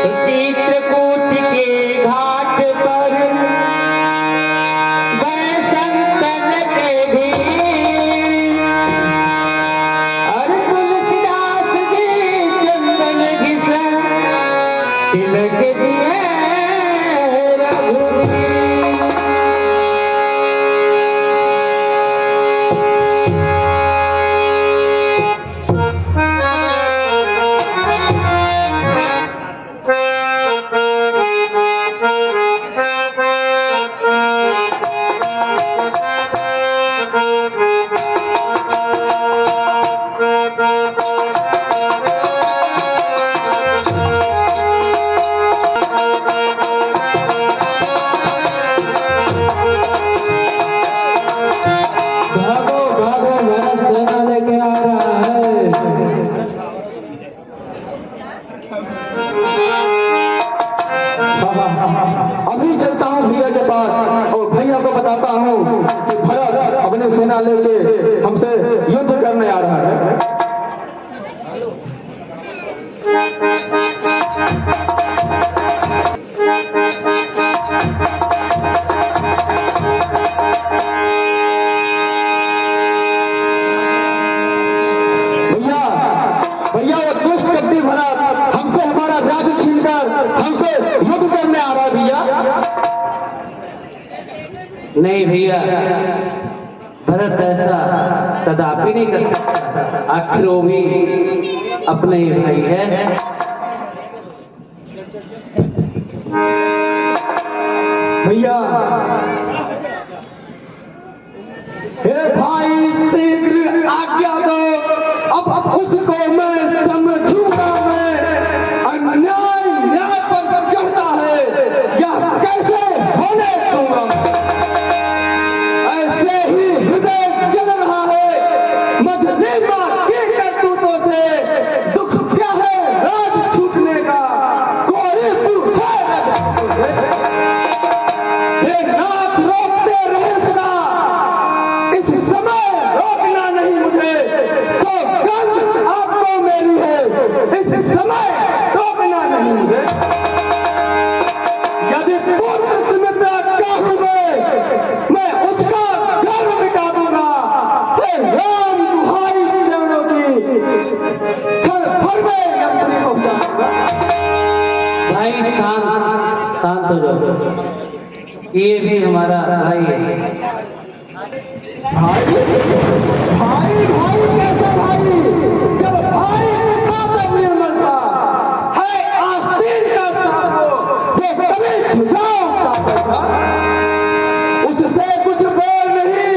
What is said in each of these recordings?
चित्रकूट के घाट पर गए संतन के भीड़, और तुलसीदास जी चंदन घिसा तिलक दिए रघुवीर। अभी चलता हूँ भैया के पास और भैया को बताता हूँ कि भरत अपने सेना लेके हमसे युद्ध करने आ रहा है। भैया भैया वो दुष्ट व्यक्ति भरत हमसे हमारा राज्य छीनकर हमसे युद्ध करने आ रहा है भैया। नहीं भैया, भरत ऐसा कदापि नहीं कर सकता। आखिर वो भी अपने ही भाई है। भैया हे भाई शीघ्र आज्ञा दो, अब उसको मैं समझूंगा। मैं अन्याय न्याय पर चढ़ता है या कैसे होने दूंगा। ऐसे ही हृदय जल रहा है मजदूर की करतूतों से। दुख क्या है राज छूटने का, कोई पूछे हे नाथ रोकते रहे सदा, इस समय रोकना नहीं मुझे। सौगंध आपको मेरी है, इस समय रोकना नहीं मुझे। यदि पुत्र सुमित्रा का हुए मैं उसका गर्व मिटा दूंगा। हे राम तुम्हारी चरणों की क्षण भर में यमपुरी पहुंचा दूंगा। भाई शांत हो जाओ, ये भी हमारा भाई है। भाई भाई भाई कैसे भाई, जब भाई था तब निर्मलता है आस्तीन का साधो जो कभी खुजाओ का। उससे कुछ बोल नहीं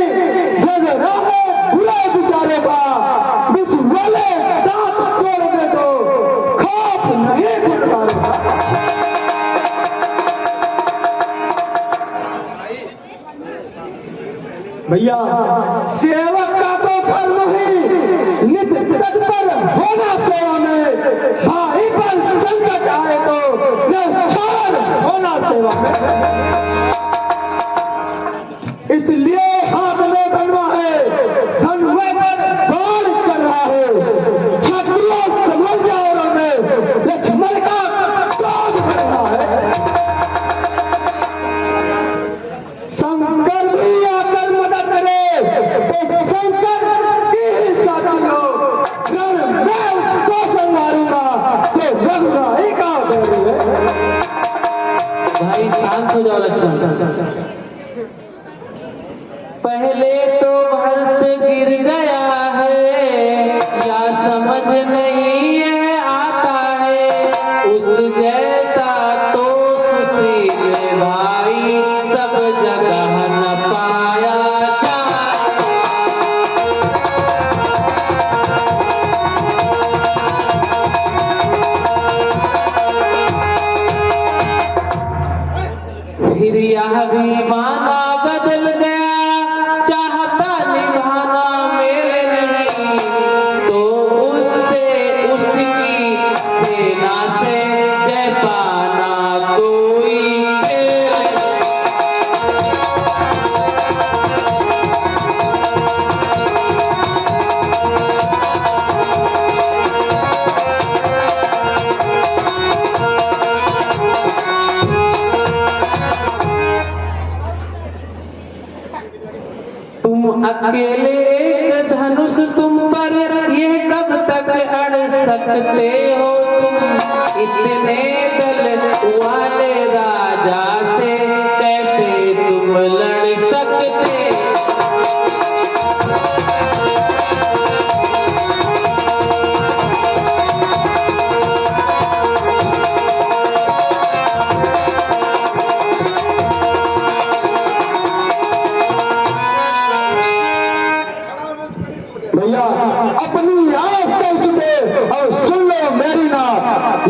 जग रहे बुरे विचारों का। विष वाले दांत तोड़ दे तो खौफ नहीं फुटकारेगा। भैया सेवक का तो धर्म ही नित्य तत्पर होना सेवा में। भाई पर संकट आए तो निर्भर होना सेवा में। इसलिए हाथ में धनवा है, धनवे पर बाण चल रहा है। छत्रियों समझ जाओ में लक्ष्मण का क्रोध बढ़ रहा है। शंकर भी आकर मदद करे तो शंकर की ही साथी हो। मैं उसको संवारूंगा तो रघुराई का दौड़ है। भाई शांत हो जाओ लक्ष्मण। पहले तो भरत गिर गया है या समझ नहीं है आता है। उस जैसा तो सुशील भाई सब जगह न पाया जाता। फिर यह भी माना बदल गया, चाहता निभाना मेल नहीं। तो उससे उसकी सेना से जय पाना कोई खेल नहीं। अकेले एक धनुष तुम पर ये कब तक अड़ सकते हो तुम? इतने दल वाले राजा से कैसे तुम लड़ सकते? भैया अपनी आंख खोल चुके और सुन लो मेरी नाम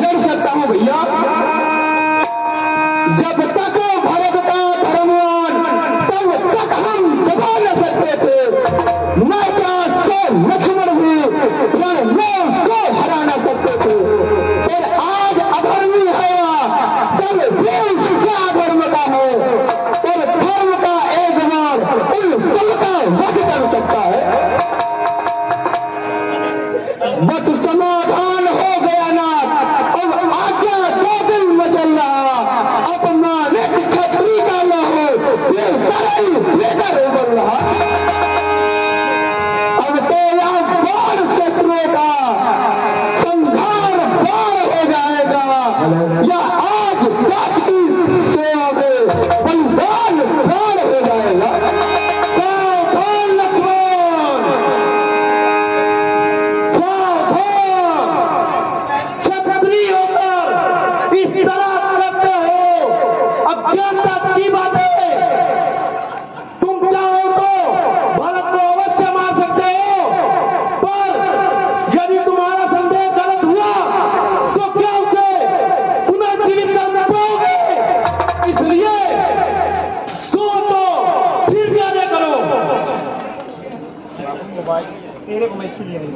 लड़ सकता हूं भैया। जब तक भारत का धर्मवान तब तक हम दबा न सकते थे। मैं क्या सो लक्ष्मण भी रण में उसको हरा न सकते थे। और आज अधर्मी है तब देश क्या धर्म का है और धर्म का एक बार उन सबका वध कर सकता है। बस समाधान हो गया ना, अब आज्ञा दो दिन मचल रहा। अपमानित छतरी का लहू ये तराई लेकर उबल रहा। अब तो यह बाढ़ शत्रुओं का संहार बाढ़ हो जाएगा या आज दास की सेवा में बलिदान प्राण हो जाएगा। सावधान लक्ष्मण, क्षत्रिय होकर इस तरह करते हो, अज्ञानता की बात है। तुम चाहो तो भारत को अवश्य मार सकते हो, पर यदि तुम्हारा संदेह गलत हुआ तो क्या उसे पुनर्जीवित कर पाओगे? इसलिए सोचो फिर कार्य करो। तेरे को मैं इसीलिए नहीं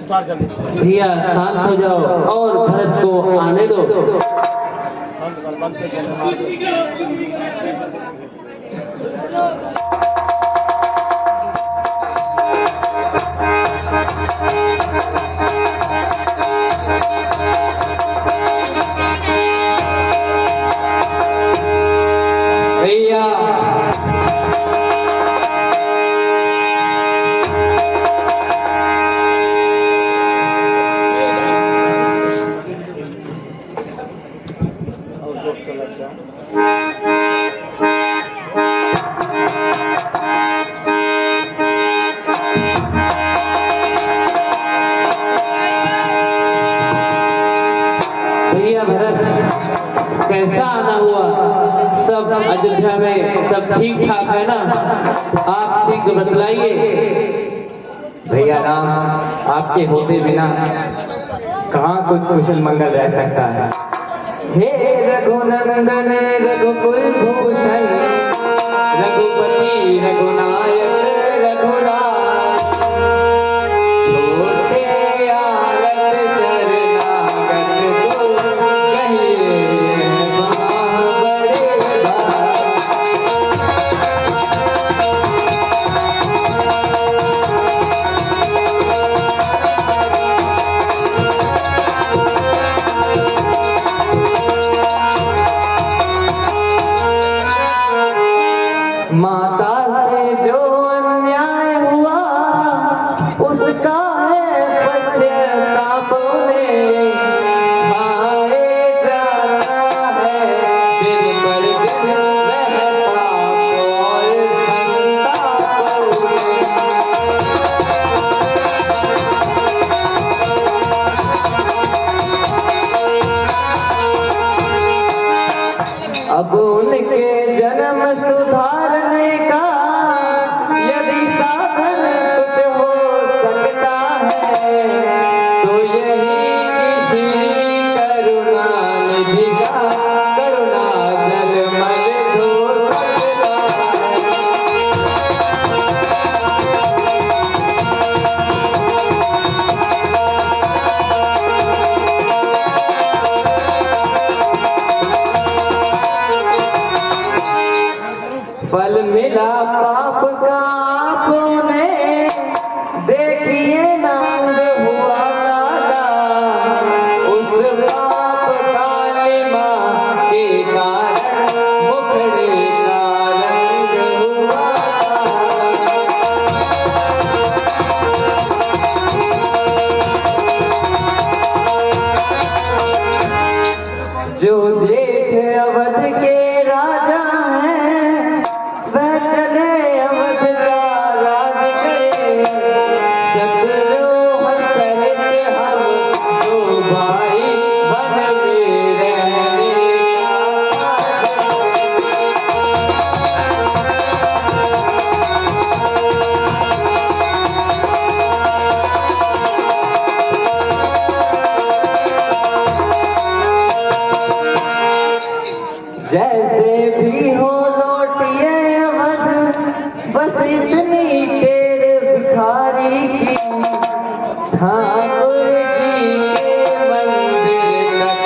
उतार कर देता हूं। भैया शांत हो जाओ और भरत को आने दो। बंद कर, बंद कर, मार दो। भैया और दोस्त चला गया। भैया भरत कैसा आना हुआ? सब अयोध्या में सब ठीक ठाक है ना? आप शीघ्र बतलाइए। भैया राम, आपके होते बिना कहाँ कुछ कुशल मंगल रह सकता है। हे रघुनंदन रघुकुल भूषण रघुपति रघुनायक रघुराज, छोटे आलत शरणागत को कहिए बड़े भाग। माता से जो अन्याय हुआ उसका है पश्चाताप में खाए जाना है दिन पर दिन वह पाप और संताप में। अब उनके जन्म सुधारने का यदि साधन कुछ हो सकता है तो यही कि श्री करुणानिधि का करुणा जलमल धो सकता है। फल मिला पाप का आपने देखिए नंद हुआ काला, उस पाप कालिमा के कारण मुखड़े का रंग हुआ जो जेठ अवध के राजा हैं वह चले अवध का राज करे। शत्रुघ्न सहित हम दो भाई वन में रहने जैसे भी हो लौटिए अवध बस इतनी टेर भिखारी की। ठाकुर जी के मंदिर तक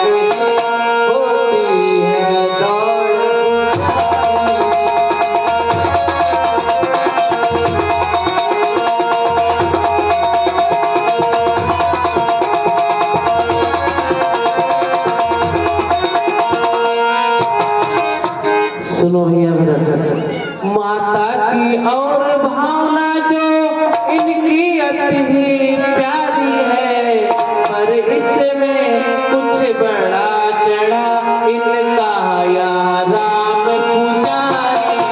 होती है दौड़ सुनो भैया ब्रदर, माता की और भावना जो इनकी अति ही प्यारी है, पर इसमें कुछ बड़ा चढ़ा इनका या राम पुजारी।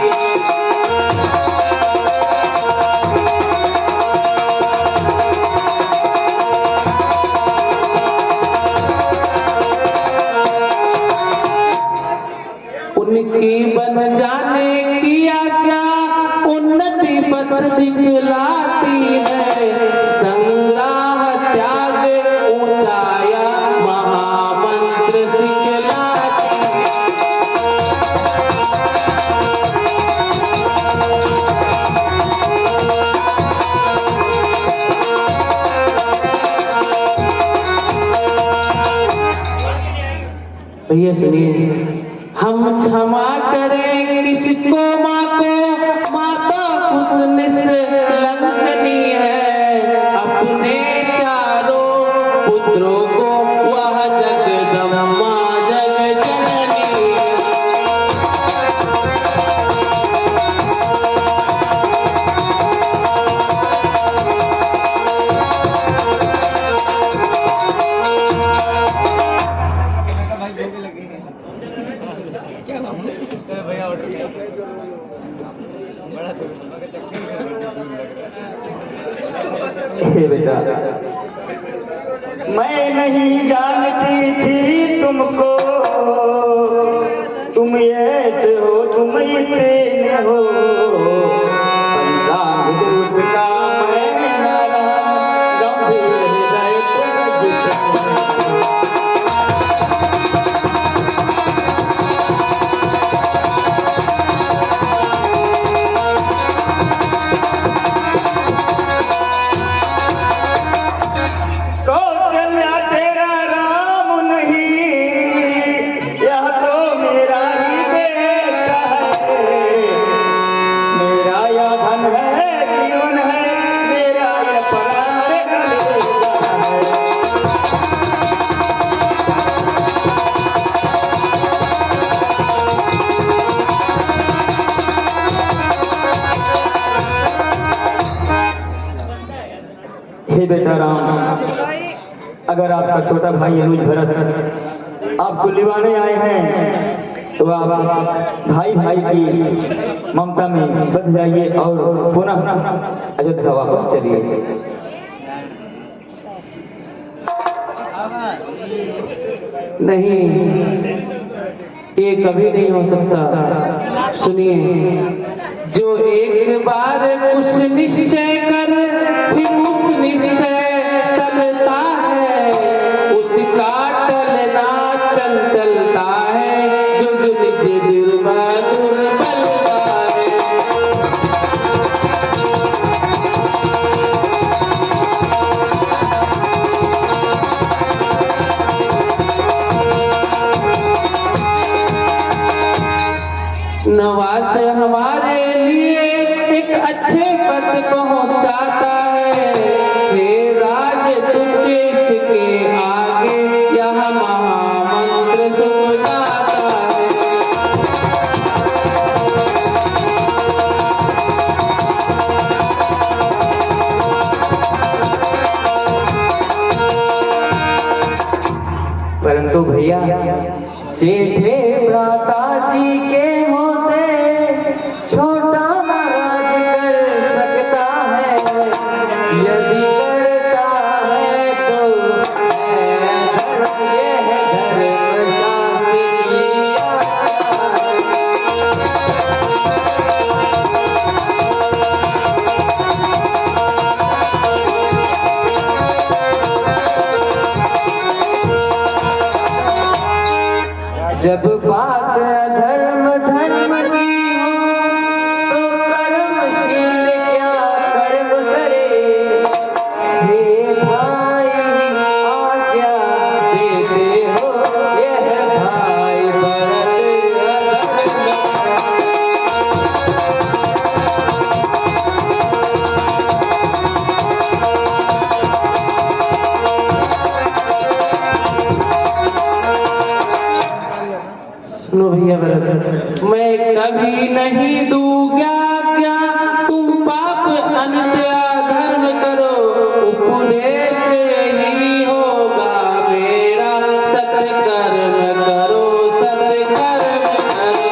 उनकी बन जाने किया क्या उन्नति पथ दिखलाती है। संग्राह त्याग ऊंचाया महामंत्र सिखलाती है। भैया सुनिए, हम क्षमा करें किसको माँ को, माता खुद निष्कलंकनी है। अपने चारों पुत्रों को वह जगदम्मा जग जननी है। भैया ऑर्डर किया बड़ा हे बेटा, मैं नहीं जानती थी तुमको, तुम ऐसे हो, तुम इतने हो। पंजाब उसका मैं नारा, गंभीर हृदय तुम जितने। कौशल्या तेरा राम नहीं, यह तो मेरा ही बेटा है। मेरा यह धन है, जीवन है, मेरा यह प्राण कलेजा है। हे बेटा राम, अगर आपका छोटा भाई अनुज भरत आपको लिवाने आए हैं तो आप भाई भाई की ममता में बंध जाइए और पुनः अयोध्या वापस चलिए। नहीं, ये कभी नहीं हो सकता। सुनिए, जो एक बार कुछ निश्चय कर फिर उस निश्चय टलता है, उसका टलना चंचलता है। जो निज दुर्बलता है। नवास हमारे लिए एक अच्छे पद पहुंचाता है। हे राज तुझे इसके आगे यह महामंत्र सुझाता है। परंतु भैया जेठे भ्राता जी के होते छोटा ना राज कर सकता है, यदि करता है तो ये है धर्म शास्त्र की जब बात अधर्म धर्म की हो तो कर्मशील क्या कर्म करे, हे भाई आज्ञा देते हो यह भाई भरत सुनो भैया भरत, मैं कभी नहीं दूंगा क्या तुम पाप अन्त्य धर्म करो, उपदेश यही होगा मेरा, सत्कर्म करो सत्कर्म करो।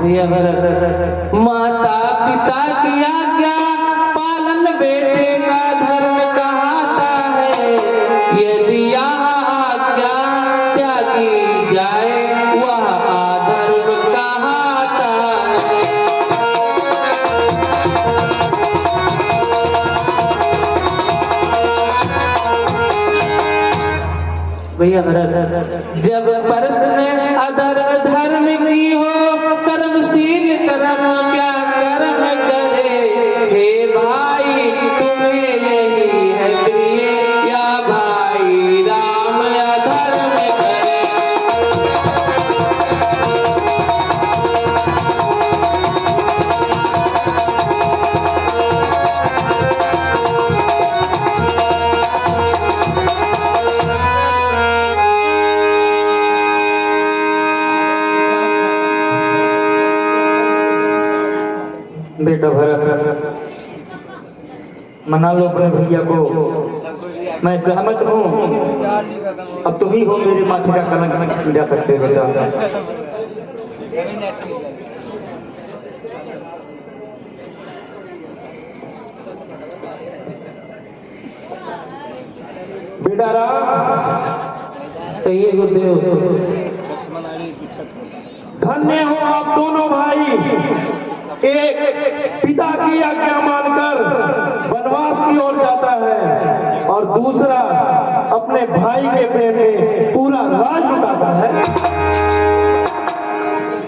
भैया भरत, माता पिता की आज्ञा पालन बेटे का धर्म कहता है, यदि यह आज्ञा त्यागी जाए वह अधर्म कहता है। भैया भरत, जब प्रश्न अधर धर्म की हो कर्मशील कर्म क्या कर्म करे, हे भाई तुम्हें यही है प्रिय या भाई राम अधर्म करे। बेटा भरत, मना लो अपने भैया को, मैं सहमत हूँ। अब तुम ही हो मेरे माथे का कलंक मिटा सकते हो बेटा। बेटा राम, कहिए गुरुदेव। धन्य हो आप दोनों भाई, एक पिता की आज्ञा मानकर वनवास की ओर जाता है और दूसरा अपने भाई के प्रेम में पूरा राज लुटाता है।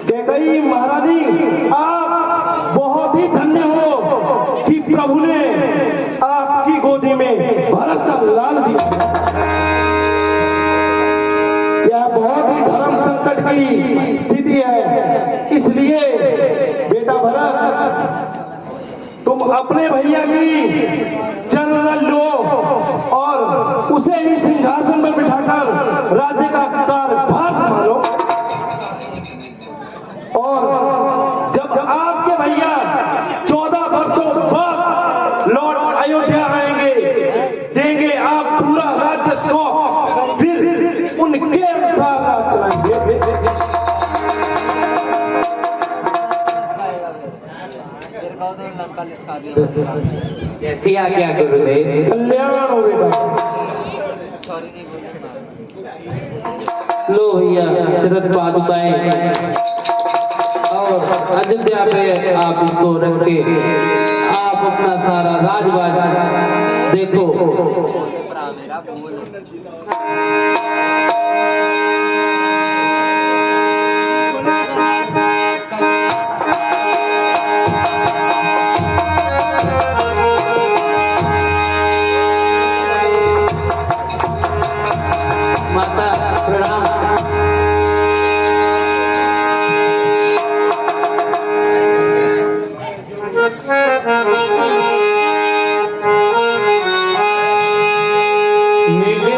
कैकेयी महारानी, आप बहुत ही धन्य हो कि प्रभु ने आपकी गोदी में भरत सा लाल दिया। यह बहुत ही धर्म संकट की स्थिति है, इसलिए बेटा भरत तुम अपने भैया की जनरल लो और उसे ही सिंहासन पर बिठाकर राज्य का कार्यभार संभालो। और जब आपके भैया 14 वर्षों बाद लौट अयोध्या आएंगे, देंगे आप पूरा राज्य सौंप, फिर उनके अनुसार राज चलाएंगे। जैसी आज्ञा गुरुदेव। कल्याण हो बेटा। लो भैया चरत पादुकाएं और अयोध्या पे आप इसको रख के आप अपना सारा राजवाज देखो। माता प्रणाम। मेरे